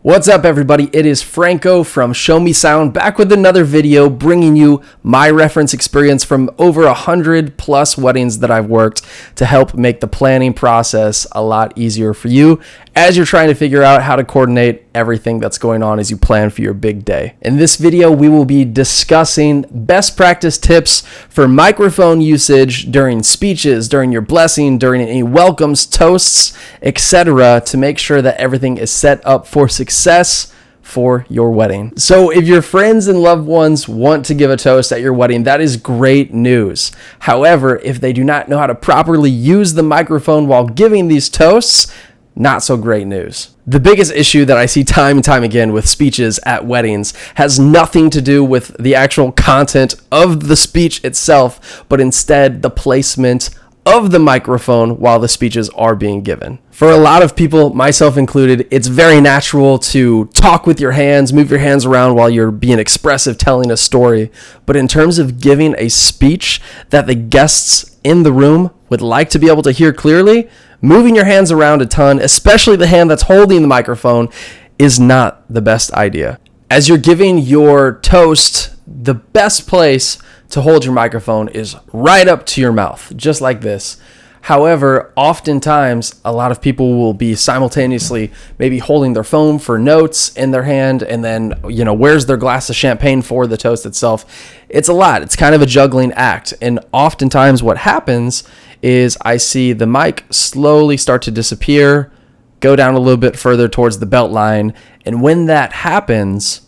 What's up, everybody? It is Franco from Show Me Sound, back with another video bringing you my reference experience from over 100+ weddings that I've worked to help make the planning process a lot easier for you as you're trying to figure out how to coordinate everything that's going on as you plan for your big day. In this video, we will be discussing best practice tips for microphone usage during speeches, during your blessing, during any welcomes, toasts, etc., to make sure that everything is set up for success for your wedding. So if your friends and loved ones want to give a toast at your wedding, that is great news. However, if they do not know how to properly use the microphone while giving these toasts, not so great news. The biggest issue that I see time and time again with speeches at weddings has nothing to do with the actual content of the speech itself, but instead the placement of the microphone while the speeches are being given. For a lot of people, myself included, it's very natural to talk with your hands, move your hands around while you're being expressive, telling a story. But in terms of giving a speech that the guests in the room would like to be able to hear clearly, moving your hands around a ton, especially the hand that's holding the microphone, is not the best idea. As you're giving your toast, the best place to hold your microphone is right up to your mouth, just like this. However, oftentimes, a lot of people will be simultaneously maybe holding their phone for notes in their hand, and then, where's their glass of champagne for the toast itself? It's a lot. It's kind of a juggling act. And oftentimes what happens is I see the mic slowly start to disappear, go down a little bit further towards the belt line. And when that happens,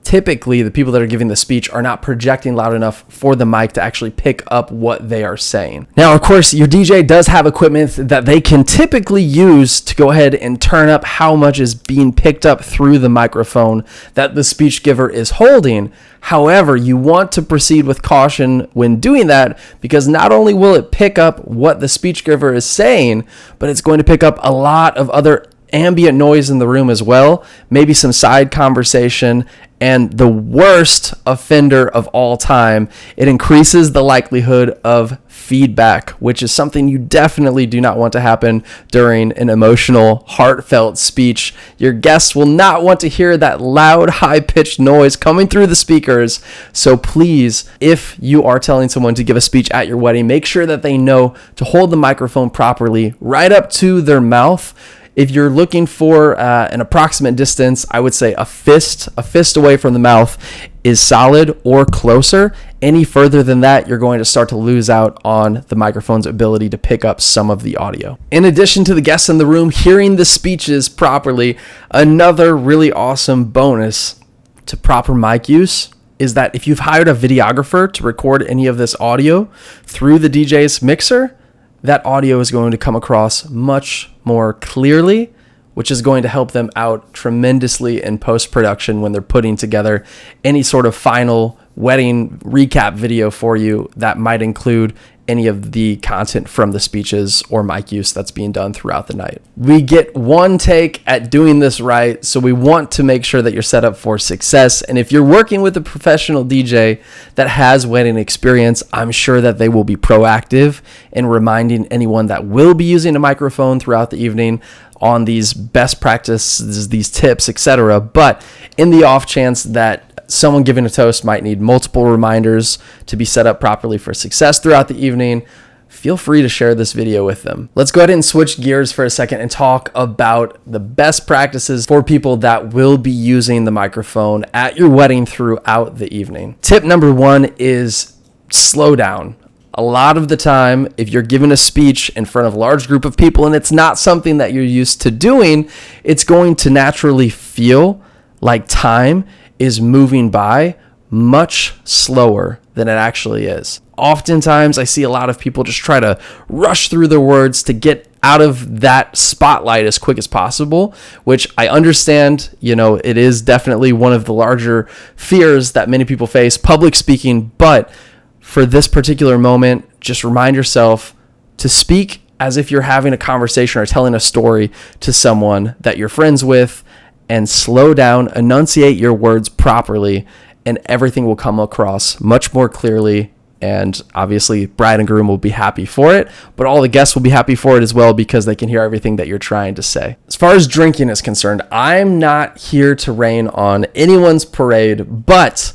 typically the people that are giving the speech are not projecting loud enough for the mic to actually pick up what they are saying. Now, of course, your DJ does have equipment that they can typically use to go ahead and turn up how much is being picked up through the microphone that the speech giver is holding. However, you want to proceed with caution when doing that, because not only will it pick up what the speech giver is saying, but it's going to pick up a lot of other ambient noise in the room as well, maybe some side conversation, and the worst offender of all time, it increases the likelihood of feedback, which is something you definitely do not want to happen during an emotional, heartfelt speech. Your guests will not want to hear that loud, high-pitched noise coming through the speakers. So please, if you are telling someone to give a speech at your wedding, make sure that they know to hold the microphone properly right up to their mouth. If you're looking for an approximate distance, I would say a fist away from the mouth is solid, or closer. Any further than that, you're going to start to lose out on the microphone's ability to pick up some of the audio. In addition to the guests in the room hearing the speeches properly, another really awesome bonus to proper mic use is that if you've hired a videographer to record any of this audio through the DJ's mixer, that audio is going to come across much more clearly, which is going to help them out tremendously in post-production when they're putting together any sort of final wedding recap video for you that might include any of the content from the speeches or mic use that's being done throughout the night. We get one take at doing this right, so we want to make sure that you're set up for success. And if you're working with a professional DJ that has wedding experience, I'm sure that they will be proactive in reminding anyone that will be using a microphone throughout the evening on these best practices, these tips, etc. But in the off chance that someone giving a toast might need multiple reminders to be set up properly for success throughout the evening, feel free to share this video with them. Let's go ahead and switch gears for a second and talk about the best practices for people that will be using the microphone at your wedding throughout the evening. Tip number one is slow down. A lot of the time, if you're giving a speech in front of a large group of people and it's not something that you're used to doing, it's going to naturally feel like time is moving by much slower than it actually is. Oftentimes, I see a lot of people just try to rush through their words to get out of that spotlight as quick as possible, which I understand, it is definitely one of the larger fears that many people face, public speaking. But for this particular moment, just remind yourself to speak as if you're having a conversation or telling a story to someone that you're friends with, and slow down, enunciate your words properly, and everything will come across much more clearly And obviously, bride and groom will be happy for it, but all the guests will be happy for it as well because they can hear everything that you're trying to say. As far as drinking is concerned, I'm not here to rain on anyone's parade, but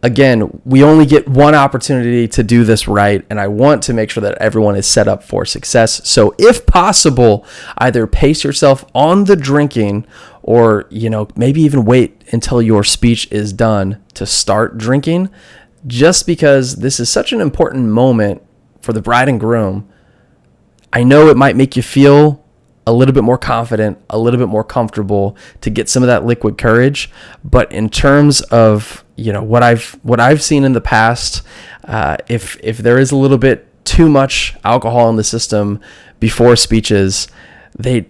again, we only get one opportunity to do this right, and I want to make sure that everyone is set up for success. So if possible, either pace yourself on the drinking or, maybe even wait until your speech is done to start drinking, just because this is such an important moment for the bride and groom. I know it might make you feel a little bit more confident, a little bit more comfortable to get some of that liquid courage. But in terms of, what I've seen in the past, if there is a little bit too much alcohol in the system before speeches, they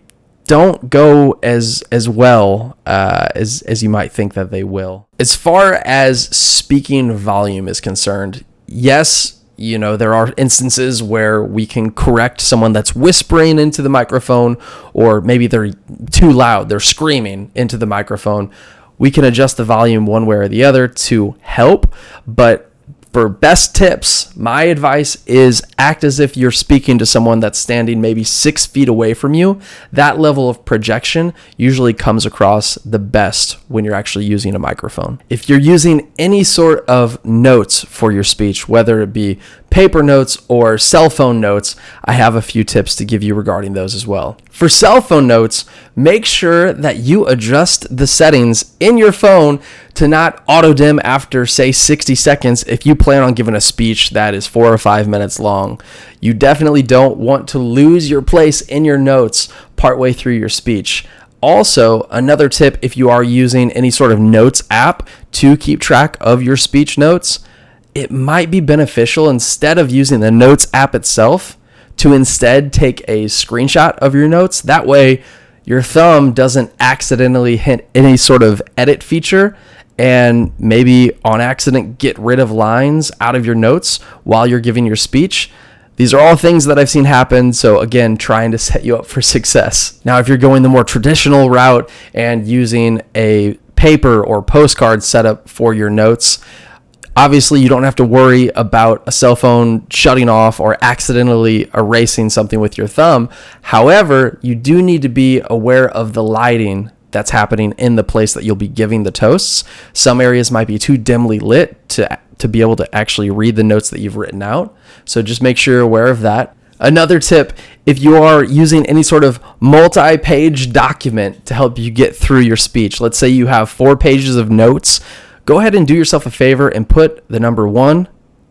don't go as well as you might think that they will. As far as speaking volume is concerned, yes, there are instances where we can correct someone that's whispering into the microphone, or maybe they're too loud, they're screaming into the microphone. We can adjust the volume one way or the other to help, but for best tips, my advice is act as if you're speaking to someone that's standing maybe 6 feet away from you. That level of projection usually comes across the best when you're actually using a microphone. If you're using any sort of notes for your speech, whether it be paper notes or cell phone notes, I have a few tips to give you regarding those as well. For cell phone notes, make sure that you adjust the settings in your phone to not auto dim after, say, 60 seconds if you plan on giving a speech that is 4 or 5 minutes long. You definitely don't want to lose your place in your notes partway through your speech. Also, another tip, if you are using any sort of notes app to keep track of your speech notes, it might be beneficial, instead of using the notes app itself, to instead take a screenshot of your notes. That way, your thumb doesn't accidentally hit any sort of edit feature and maybe on accident get rid of lines out of your notes while you're giving your speech. These are all things that I've seen happen. So again, trying to set you up for success. Now, if you're going the more traditional route and using a paper or postcard setup for your notes, obviously, you don't have to worry about a cell phone shutting off or accidentally erasing something with your thumb. However, you do need to be aware of the lighting that's happening in the place that you'll be giving the toasts. Some areas might be too dimly lit to be able to actually read the notes that you've written out. So just make sure you're aware of that. Another tip, if you are using any sort of multi-page document to help you get through your speech, let's say you have 4 pages of notes, go ahead and do yourself a favor and put the number 1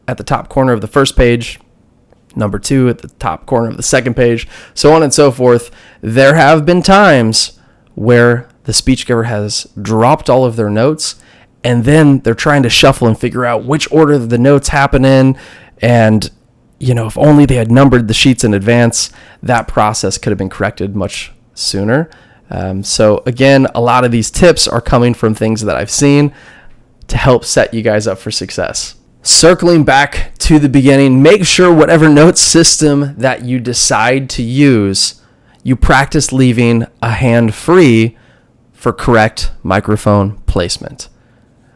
at the top corner of the first page, number 2 at the top corner of the second page, so on and so forth. There have been times where the speech giver has dropped all of their notes, and then they're trying to shuffle and figure out which order the notes happen in. And, if only they had numbered the sheets in advance, that process could have been corrected much sooner. So again, a lot of these tips are coming from things that I've seen to help set you guys up for success. Circling back to the beginning, make sure whatever note system that you decide to use, you practice leaving a hand free for correct microphone placement.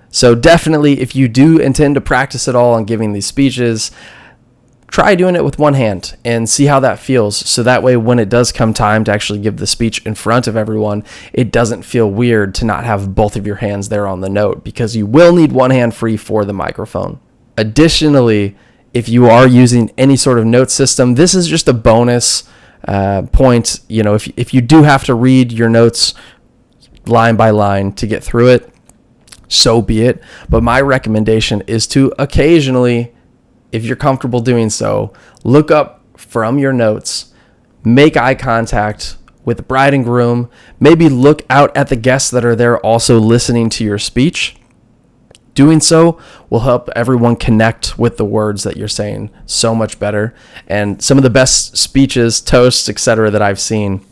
So definitely, if you do intend to practice at all on giving these speeches, try doing it with one hand and see how that feels. So that way, when it does come time to actually give the speech in front of everyone, it doesn't feel weird to not have both of your hands there on the note, because you will need one hand free for the microphone. Additionally, if you are using any sort of note system, this is just a bonus point. If you do have to read your notes line by line to get through it, so be it. But my recommendation is to occasionally, if you're comfortable doing so, look up from your notes, make eye contact with the bride and groom, maybe look out at the guests that are there also listening to your speech. Doing so will help everyone connect with the words that you're saying so much better. And some of the best speeches, toasts, etc. that I've seen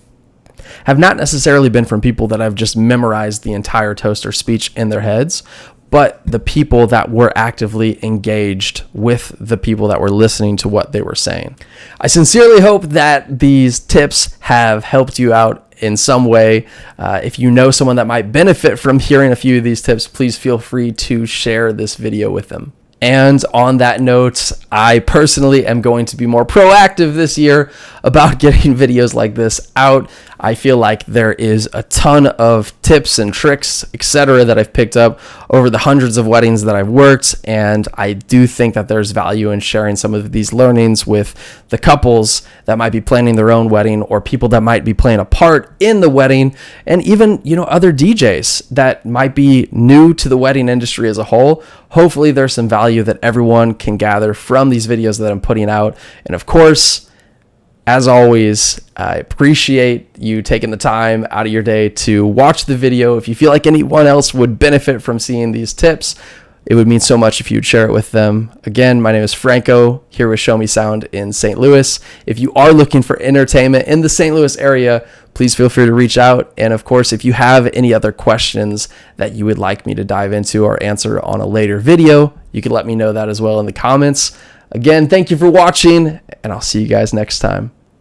have not necessarily been from people that have just memorized the entire toast or speech in their heads, but the people that were actively engaged with the people that were listening to what they were saying. I sincerely hope that these tips have helped you out in some way. If you know someone that might benefit from hearing a few of these tips, please feel free to share this video with them. And on that note, I personally am going to be more proactive this year about getting videos like this out. I feel like there is a ton of tips and tricks, etc., that I've picked up over the hundreds of weddings that I've worked, and I do think that there's value in sharing some of these learnings with the couples that might be planning their own wedding, or people that might be playing a part in the wedding, and even, other DJs that might be new to the wedding industry as a whole. Hopefully there's some value that everyone can gather from these videos that I'm putting out. And of course, as always, I appreciate you taking the time out of your day to watch the video. If you feel like anyone else would benefit from seeing these tips, it would mean so much if you'd share it with them. Again, my name is Franco, here with Show Me Sound in St. Louis. If you are looking for entertainment in the St. Louis area, please feel free to reach out. And of course, if you have any other questions that you would like me to dive into or answer on a later video, you can let me know that as well in the comments. Again, thank you for watching, and I'll see you guys next time.